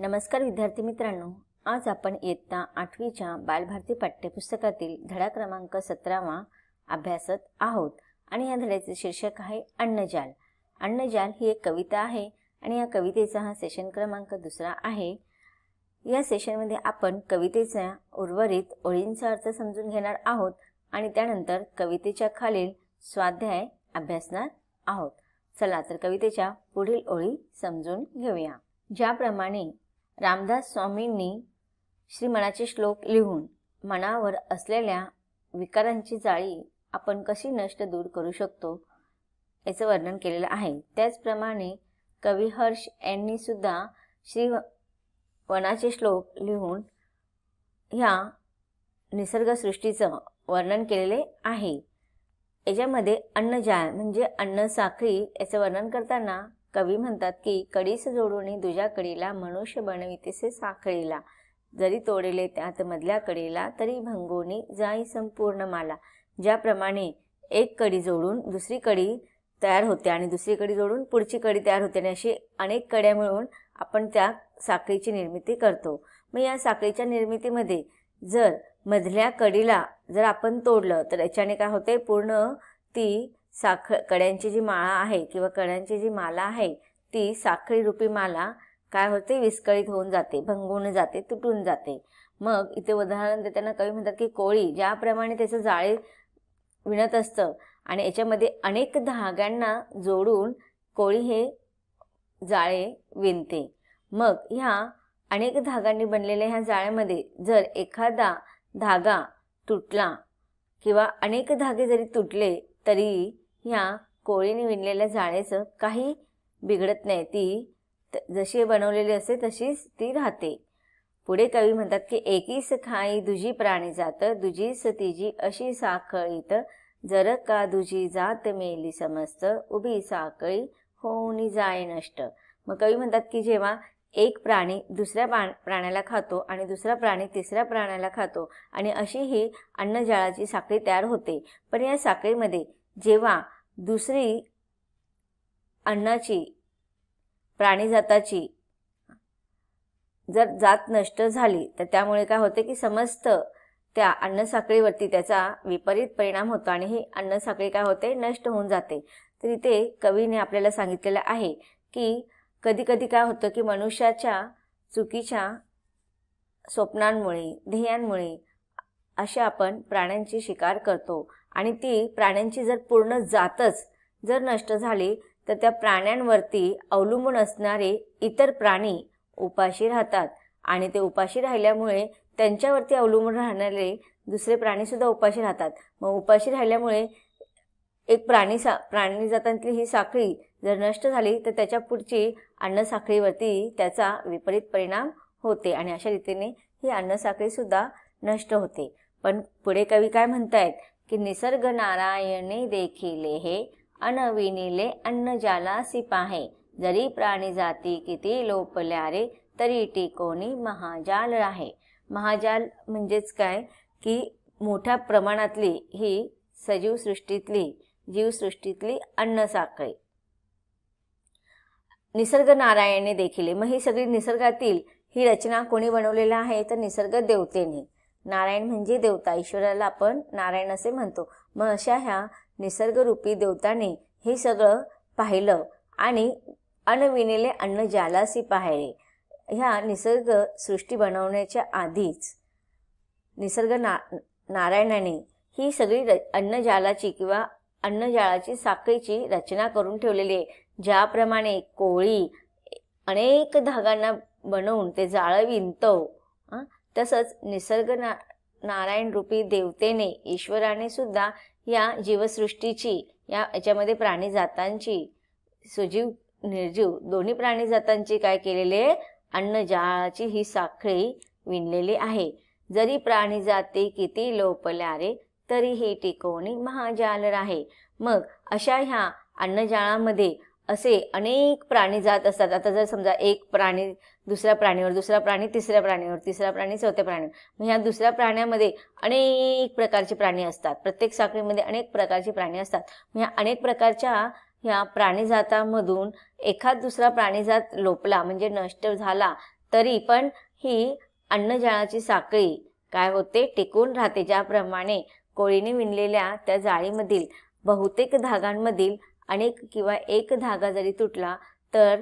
नमस्कार विद्यार्थी मित्रांनो, आज आपण इयत्ता 8वीच्या बालभारती पाठ्यपुस्तकातील धडा क्रमांक 17वा अभ्यासत आहोत आणि या धड्याचे शीर्षक आहे अन्नजाल। अन्नजाल ही एक कविता आहे आणि या कवितेचा हा सेशन क्रमांक 2 आहे। या सेशनमध्ये आपण कवितेचा उर्वरित ओळींचा अर्थ समजून घेणार आहोत आणि त्यानंतर कवितेच्या खालील स्वाध्याय अभ्यासणार आहोत। चला तर कवितेच्या पुढील ओळी समजून घेऊया। ज्याप्रमाणे रामदास स्वामींनी श्रीमनाचे श्लोक लिहून मनावर असलेल्या विकारांची जाळी आपण कशी नष्ट दूर करू शकतो याचे वर्णन केलेले आहे। त्याचप्रमाणे कवी हर्ष यांनी सुद्धा वनाचे श्लोक लिहून ह्या निसर्गसृष्टीचं वर्णन केलेले आहे। याच्यामध्ये अन्नजाल म्हणजे अन्न साखळी याचे वर्णन करताना कवी म्हणतात की कडीस जोडून दुजा कडीला मनुष्य बनवितेसे साखळीला, जरी तोडले त्यात मधल्या कडीला तरी भंगोनी जाई संपूर्ण माला। ज्याप्रमाणे एक कडी जोडून दुसरी कडी तयार होते आणि दुसरी कडी जोडून पुढची कडी तयार होते आणि अशी अनेक कड्या मिळून आपण त्या साखळीची निर्मिती करतो। मग या साखळीच्या निर्मितीमध्ये जर मधल्या कडीला जर आपण तोडलं तर याच्याने काय होते, पूर्ण ती कड्यांची जी माळा आहे किंवा कड्यांची जी माला आहे ती साखळी रूपी माला काय होते, विस्कळीत होऊन जाते, भंगून जाते, तुटून जाते। मग इथे उदाहरण देताना कवी म्हणतात की कोळी ज्याप्रमाणे त्याचं जाळे विणत असतं आणि याच्यामध्ये अनेक धाग्यांना जोडून कोळी हे जाळे विणते। मग ह्या अनेक धाग्यांनी बनलेल्या ह्या जाळ्यामध्ये जर एखादा धागा तुटला किंवा अनेक धागे जरी तुटले तरी ह्या कोळीने विणलेल्या जाळेचं काही बिघडत नाही, ती जशी बनवलेली असते तशीच ती राहते। पुढे कवी म्हणतात की एकीस खाई दुजी प्राणी जात, दुजीस तिजी अशी साखळीत, जर का दुजी जात मेली समस्त, उभी साखळी होऊन जाय नष्ट। मग कवी म्हणतात की जेव्हा एक प्राणी दुसऱ्या प्राण्याला खातो आणि दुसरा प्राणी तिसऱ्या प्राण्याला खातो आणि अशी ही अन्नजाळाची साखळी तयार होते। पण या साखळीमध्ये जेव्हा दुसरी अन्नाची प्राणीजाताची जर जात नष्ट झाली तर त्यामुळे काय होते की समस्त त्या अन्नसाखळीवरती त्याचा विपरीत परिणाम होतो आणि ही अन्नसाखळी काय होते, नष्ट होऊन जाते। तर इथे कवीने आपल्याला सांगितलेलं आहे की कधी कधी काय होतं की मनुष्याच्या चुकीच्या स्वप्नांमुळे ध्येयांमुळे अशा आपण प्राण्यांची शिकार करतो आणि ती प्राण्यांची जर पूर्ण जातच जर नष्ट झाली तर त्या प्राण्यांवरती अवलंबून असणारे इतर प्राणी उपाशी राहतात आणि ते उपाशी राहिल्यामुळे त्यांच्यावरती अवलंबून राहणारे दुसरे प्राणी सुद्धा उपाशी राहतात। मग उपाशी राहिल्यामुळे एक प्राणीजातांतली ही साखळी जर नष्ट झाली तर त्याच्या पुढची अन्नसाखळीवरती त्याचा विपरीत परिणाम होते आणि अशा रीतीने ही अन्नसाखळी सुद्धा नष्ट होते। पण पुढे कवी काय म्हणतायत की निसर्ग नारायणे देखिले हे अनविनिले अन्नजालासी पाहे, जरी प्राणी जाती किती लोपल्या रे तरी टिकोनी महाजाल राहे। महाजाल म्हणजेच काय की मोठ्या प्रमाणातली ही जीवसृष्टीतली अन्नसाखळी। निसर्ग नारायणे देखिले, मग ही सगळी निसर्गातील ही रचना कोणी बनवलेला आहे तर निसर्ग देवतेने। नारायण म्हणजे देवता, ईश्वराला आपण नारायण असे म्हणतो। मग अशा ह्या निसर्गरूपी देवताने हे सगळं पाहिलं आणि अनविनिले अन्नजालासी पाहिले। ह्या निसर्ग सृष्टी बनवण्याच्या आधीच निसर्ग नारायणाने ही सगळी अन्नजालाची किंवा अन्नजाळाची साखळीची रचना करून ठेवलेली आहे। ज्याप्रमाणे कोळी अनेक धागांना बनवून ते जाळं विणतो, तसंच निसर्ग नारायण रूपी देवतेने ईश्वराने सुद्धा या जीवसृष्टीची याच्यामध्ये प्राणीजातांची सजीव निर्जीव दोन्ही प्राणीजातांची काय केलेले अन्नजाळाची ही साखळी विणलेली आहे। जरी प्राणीजाती किती लोपल्या रे तरीही टिकवणी महाजाल राहे। मग अशा ह्या अन्नजाळामध्ये असे अनेक प्राणीजात असतात। आता जर समजा एक प्राणी दुसऱ्या प्राणीवर, दुसरा प्राणी तिसऱ्या प्राणीवर, तिसरा प्राणी चौथ्या प्राणीवर, मग ह्या दुसऱ्या प्राण्यामध्ये अनेक प्रकारचे प्राणी असतात। प्रत्येक साखळीमध्ये अनेक प्रकारचे प्राणी असतात। मग ह्या अनेक प्रकारच्या ह्या प्राणीजातामधून एखाद दुसरा प्राणीजात लोपला म्हणजे नष्ट झाला तरी पण ही अन्नजाळाची साखळी काय होते, टिकून राहते. ज्याप्रमाणे कोळीने विणलेल्या त्या जाळीमधील बहुतेक धागांमधील अनेक किंवा एक धागा जरी तुटला तर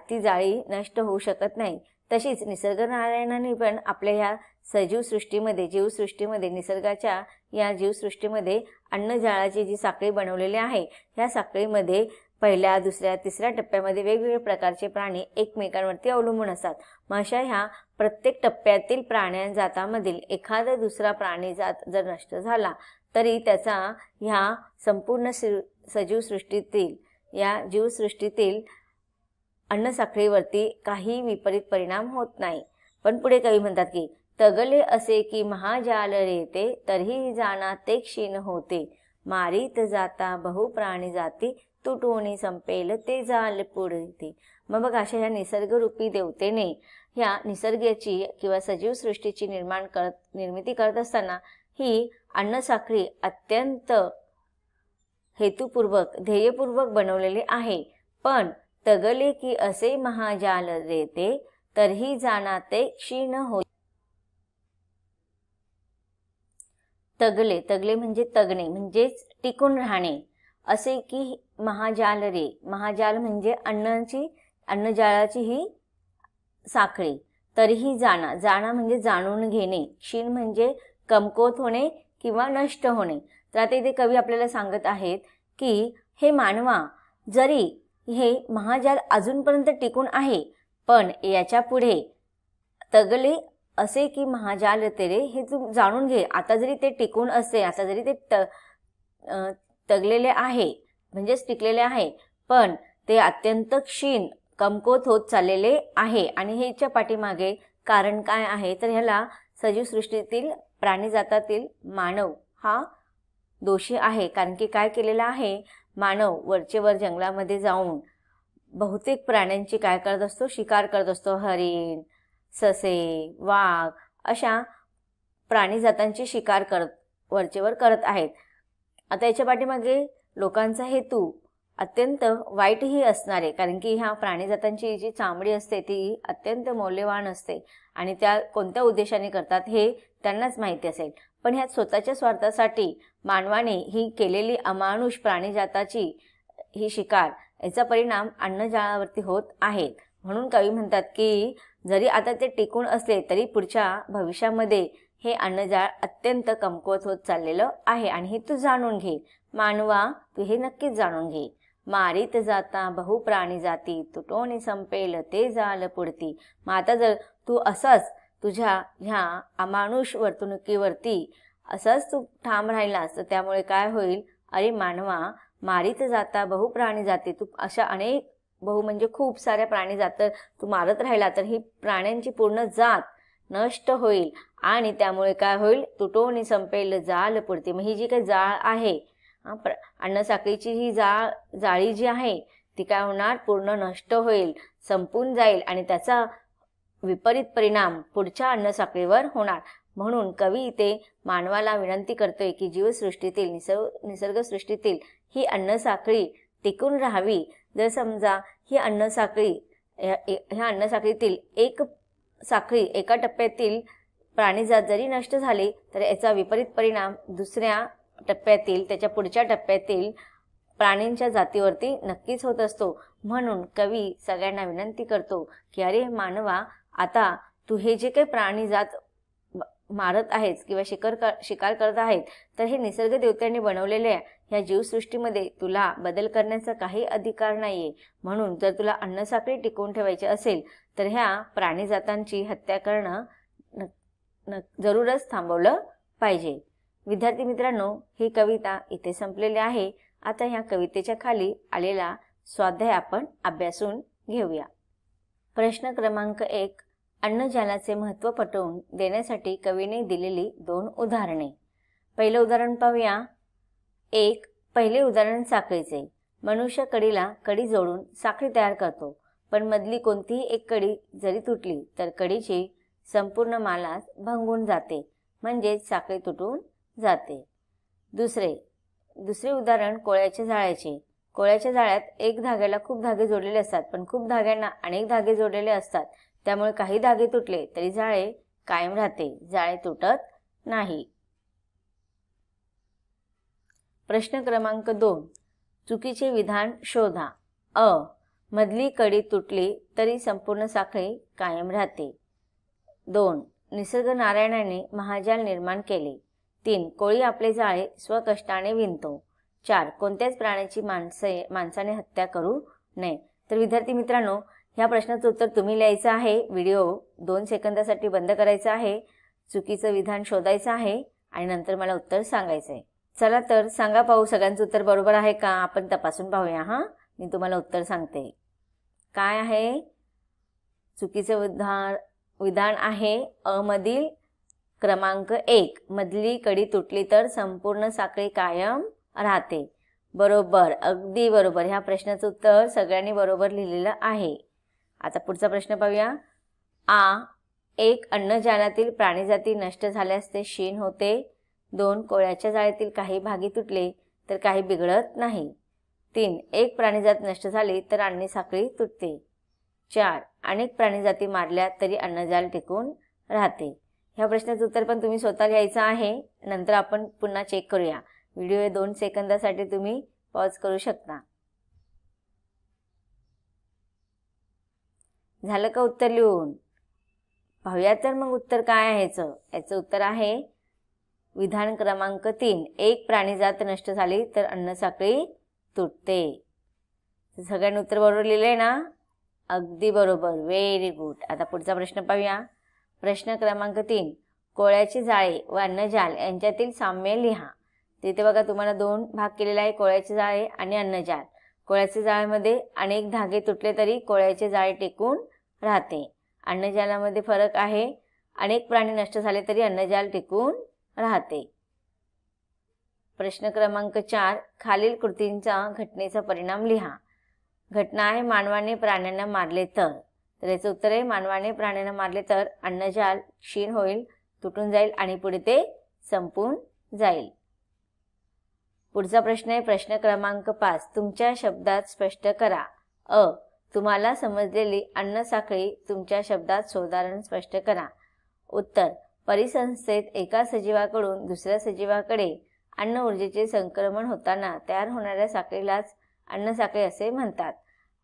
ती जाळी नष्ट होऊ शकत नाही. तशीच निसर्गनारायणाने पण आपल्या ह्या सजीव सृष्टीमध्ये, जीवसृष्टीमध्ये, निसर्गाच्या या जीवसृष्टीमध्ये अन्नजाळाची जी साखळी बनवलेली आहे, ह्या साखळीमध्ये पहिल्या, दुसऱ्या, तिसऱ्या टप्प्यामध्ये वेगवेगळ्या प्रकारचे प्राणी एकमेकांवरती अवलंबून असतात. मग अशा ह्या प्रत्येक टप्प्यातील प्राण्यांजातामधील एखादा दुसरा प्राणीजात जर नष्ट झाला तरी त्याचा ह्या संपूर्ण सजीव सृष्टीतील, या जीवसृष्टीतील अन्नसाखळीवरती काही विपरीत परिणाम होत नाही. पण पुढे कवी म्हणतात की तगले असे की महाजाल रेते, तरीही जाना ते क्षीण होते. मारीत जाता बहु प्राणी जाती, तुटोनी संपेल ते जाल पुढते. मग बघा, अशा ह्या निसर्गरूपी देवतेने ह्या निसर्गाची किंवा सजीव सृष्टीची निर्मिती करत असताना ही अन्नसाखळी अत्यंत हेतुपूर्वक, ध्येयपूर्वक बनवलेली आहे. पण तगले की असे महाजाल रेते, तरीही जाना ते क्षीण होते. तगले म्हणजे तगणे, म्हणजेच टिकून राहणे. असे की महाजाल रे, महाजाल म्हणजे अन्नजाळाची ही साखळी. तरीही जाणा म्हणजे जाणून घेणे. क्षीण म्हणजे कमकुवत होणे किंवा नष्ट होणे. तर आता इथे कवी आपल्याला सांगत आहेत की हे मानवा, जरी हे महाजाल अजूनपर्यंत टिकून आहे, पण याच्या पुढे तगले असे की महाजाल तेरे, हे तू जाणून घे. आता जरी ते टिकून असते, आता जरी ते तगलेले आहे म्हणजेच टिकलेले आहे, पण ते अत्यंत क्षीण, कमकुवत होत चाललेले आहे. आणि ह्याच्या पाठीमागे कारण काय आहे, तर ह्याला सजीव सृष्टीतील प्राणीजातातील मानव हा दोषी आहे. कारण की काय केलेलं आहे, मानव वरचेवर जंगलामध्ये जाऊन बहुतेक प्राण्यांची काय करत असतो, शिकार करत असतो. हरिण, ससे, वाघ अशा प्राणीजातांची शिकार वरचेवर करत आहेत. आता याच्या पाठीमागे लोकांचा हेतू अत्यंत वाईटही असणार आहे. कारण की ह्या प्राणीजातांची जी चामडी असते ती अत्यंत मौल्यवान असते आणि त्या कोणत्या उद्देशाने करतात हे त्यांनाच माहिती असेल. पण ह्या स्वतःच्या स्वार्थासाठी मानवाने ही केलेली अमानुष प्राणीजाताची ही शिकार, याचा परिणाम अन्नजाळावरती होत आहे. म्हणून कवी म्हणतात की जरी आता ते टिकून असले तरी पुढच्या भविष्यामध्ये हे अन्नजाळ अत्यंत कमकुवत होत चाललेलं आहे. आणि हे तू जाणून घे मानवा, तू हे नक्कीच जाणून घे. मारीत जाता बहु प्राणी जाती, तुटोनी संपेल ते जाल पुढती. मग आता जर तू असंच तुझ्या ह्या अमानुष वर्तणुकीवरती असंच तू ठाम राहिलास तर त्यामुळे काय होईल, अरे मानवा, मारीत जाता बहु प्राणी जाती, तू अशा अनेक, बहु म्हणजे खूप साऱ्या प्राणी जात तू मारत राहिला तर ही प्राण्यांची पूर्ण जात नष्ट होईल. आणि त्यामुळे काय होईल, तुटोनी संपेल जाल पुढती. मग ही जी काही जाळ आहे, अन्नसाखळीची ही जाळी जी आहे ती काय होणार, पूर्ण नष्ट होईल, संपून जाईल आणि त्याचा विपरीत परिणाम पुढच्या अन्नसाखळीवर होणार. म्हणून कवी इथे मानवाला विनंती करतोय की जीवसृष्टीतील, निसर्गसृष्टीतील ही अन्नसाखळी टिकून राहावी. जर समजा ही अन्नसाखळी, ह्या अन्नसाखळीतील एक साखळी, एका टप्प्यातील प्राणीजात जरी नष्ट झाली तर याचा विपरीत परिणाम दुसऱ्या टप्प्यातील, त्याच्या पुढच्या टप्प्यातील प्राण्यांच्या जातीवरती नक्कीच होत असतो. म्हणून कवी सगळ्यांना विनंती करतो की अरे मानवा, आता तू हे जे काही प्राणीजात मारत आहेस किंवा शिकार करत आहेत, तर हे निसर्ग देवत्यांनी बनवलेल्या ह्या जीवसृष्टीमध्ये तुला बदल करण्याचा काही अधिकार नाहीये. म्हणून जर तुला अन्नसाखळी टिकवून ठेवायची असेल तर ह्या प्राणीजातांची हत्या करणं जरूरच थांबवलं पाहिजे. विद्यार्थी मित्रांनो, ही कविता इथे संपलेली आहे. आता ह्या कवितेच्या खाली आलेला स्वाध्याय आपण अभ्यासून घेऊया. प्रश्न क्रमांक 1, अन्नजालाचे महत्त्व पटवून देण्यासाठी कवीने दिलेली 2 उदाहरणे. पहिलं उदाहरण पाहूया. 1. पहिले उदाहरण साखळीचे. मनुष्य कडीला कडी जोडून साखळी तयार करतो, पण मधली कोणतीही एक कडी जरी तुटली तर कडीची संपूर्ण मालाच भंगून जाते, म्हणजेच साखळी तुटून जाते. दुसरे उदाहरण कोळ्याच्या जाळ्याचे. कोळ्याच्या जाळ्यात एक धाग्याला खूप धागे जोडलेले असतात, पण खूप धाग्यांना अनेक धागे जोडलेले असतात. त्यामुळे काही धागे तुटले तरी जाळे कायम राहते, जाळे तुटत नाही. प्रश्न क्रमांक 2. चुकीचे विधान शोधा. अ. मधली कडी तुटली तरी संपूर्ण साखळी कायम राहते. 2. निसर्ग नारायणाने महाजाल निर्माण केले. 3. कोळी आपले जाळे स्वकष्टाने विणतो. 4. कोणत्याच प्राण्याची माणसाने हत्या करू नये. तर विद्यार्थी मित्रांनो, ह्या प्रश्नाचं उत्तर तुम्ही लिहायचं आहे. व्हिडिओ 2 सेकंदासाठी बंद करायचा आहे. चुकीचं विधान शोधायचं आहे आणि नंतर मला उत्तर सांगायचं आहे. चला तर सांगा पाहू, सगळ्यांचं उत्तर बरोबर आहे का? आपण तपासून पाहूया. मी तुम्हाला उत्तर सांगते. काय आहे? चुकीचं विधान आहे अ मधील क्रमांक 1. मधली कडी तुटली तर संपूर्ण साखळी कायम राहते. बरोबर, अगदी बरोबर. ह्या प्रश्नाचं उत्तर सगळ्यांनी बरोबर लिहिलेलं आहे. आता पुढचा प्रश्न पाहूया. आ. एक अन्नजालातील प्राणीजाती नष्ट झाल्यास ते क्षीण होते. 2. कोळ्याच्या जाळीतील काही भागी तुटले तर काही बिघडत नाही. 3. एक प्राणीजात नष्ट झाली तर अन्न साखळी तुटते. 4. अनेक प्राणीजाती मारल्या तरी अन्नजाल टिकून राहते. ह्या प्रश्नाचं उत्तर पण तुम्ही स्वतः लिहायचं आहे. नंतर आपण पुन्हा चेक करूया. व्हिडिओ 2 सेकंदासाठी तुम्ही पॉज करू शकता. झालं का उत्तर लिहून? पाहूया तर मग उत्तर काय आहे याचं उत्तर आहे विधान क्रमांक 3. एक प्राणीजात नष्ट झाली तर अन्न साखळी तुटते. सगळ्यांनी उत्तर बरोबर लिहिलंय ना? अगदी बरोबर, व्हेरी गुड. आता पुढचा प्रश्न पाहूया. प्रश्न क्रमांक 3. कोळ्याची जाळे व अन्नजाल यांच्यातील साम्य लिहा. तिथे बघा तुम्हाला 2 भाग केलेला आहे, कोळ्याचे जाळे आणि अन्नजाल. कोळ्याच्या जाळ्यामध्ये अनेक धागे तुटले तरी कोळ्याचे जाळे टिकून राहते. अन्नजालामध्ये फरक आहे, अनेक प्राणी नष्ट झाले तरी अन्नजाल टिकून राहते. प्रश्न क्रमांक 4. खालील कृतींचा घटनेचा परिणाम लिहा. घटना आहे मानवाने प्राण्यांना मारले तर. याचं उत्तर आहे मानवाने प्राण्यांना मारले तर अन्नजाल क्षीण होईल, तुटून जाईल आणि पुढे ते संपून जाईल. पुढचा प्रश्न आहे प्रश्न क्रमांक 5. तुमच्या शब्दात स्पष्ट करा. अ. तुम्हाला समजलेली अन्न साखळी तुमच्या शब्दात सोदाहरण स्पष्ट करा. उत्तर. परिसंस्थेत एका सजीवाकडून दुसऱ्या सजीवाकडे अन्न ऊर्जेचे संक्रमण होताना तयार होणाऱ्या साखळीलाच अन्न साखळी असे म्हणतात.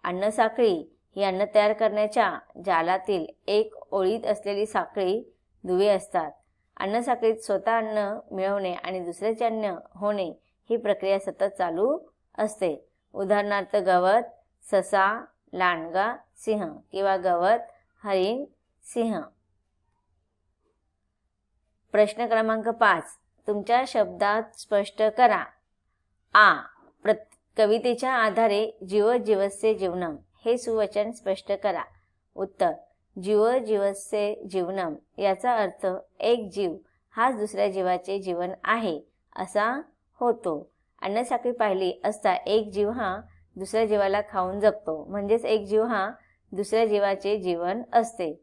अन्न साखळी ही अन्न तयार करण्याच्या जालातील एक ओळीत असलेली साखळी दुवे असतात. अन्न साखळीत स्वतः अन्न मिळवणे आणि दुसऱ्याचे अन्न होणे ही प्रक्रिया सतत चालू असते. उदाहरणार्थ गवत, ससा, लांडगा, सिंह किंवा गवत, हरिण, सिंह. प्रश्न क्रमांक 5. तुमच्या शब्दात स्पष्ट करा. आ. कवितेच्या आधारे जीव जीवस्य जीवनम हे सुवचन स्पष्ट करा. उत्तर. जीव जीवस्य जीवनम याचा अर्थ एक जीव हाच दुसऱ्या जीवाचे जीवन आहे असा होतो. अन्न साखळी पाहिली असता एक जीव हा दुसऱ्या जीवाला खाऊन जगतो, म्हणजेच एक जीव हा दुसऱ्या जीवाचे जीवन असते.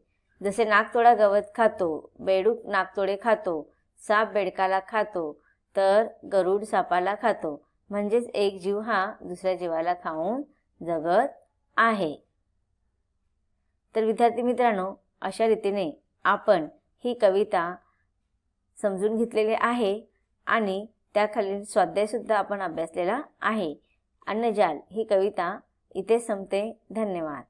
जसे नागतोडा गवत खातो, बेडूक नागतोडे खातो, साप बेडकाला खातो, तर गरुड सापाला खातो, म्हणजेच एक जीव हा दुसऱ्या जीवाला खाऊन जगत आहे. तर विद्यार्थी मित्रांनो, अशा रीतीने आपण ही कविता समजून घेतलेली आहे आणि त्याखालील स्वाध्याय सुद्धा आपण अभ्यासलेला आहे. अन्नजाल ही कविता इथे संपते. धन्यवाद.